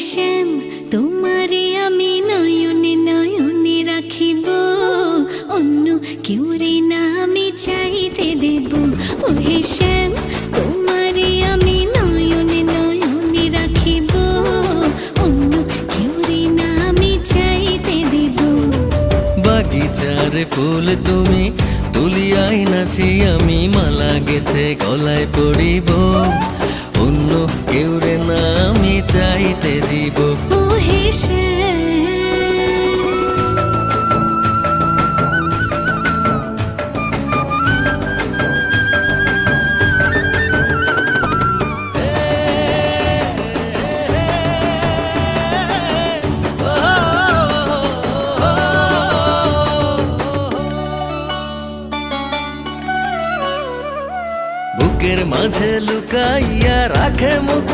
শ্যাম তোমারে আমি নয়নে নয়নে রাখিব, অন্য কেউ রে না আমি চাইতে দেব। ওহে শ্যাম তোমারে আমি নয়নে নয়নে রাখিব, অন্য কেউ রে না আমি চাইতে দেব। বাগিচার ফুল তুমি তুলিয়াই নাচি আমি মালা গেথে গলায় পড়িব, অন্য কেউ রে না আমি চাইতে দিব। ওহে শ্যাম বুকের মাঝে লুকাইয়া রাখে মুখ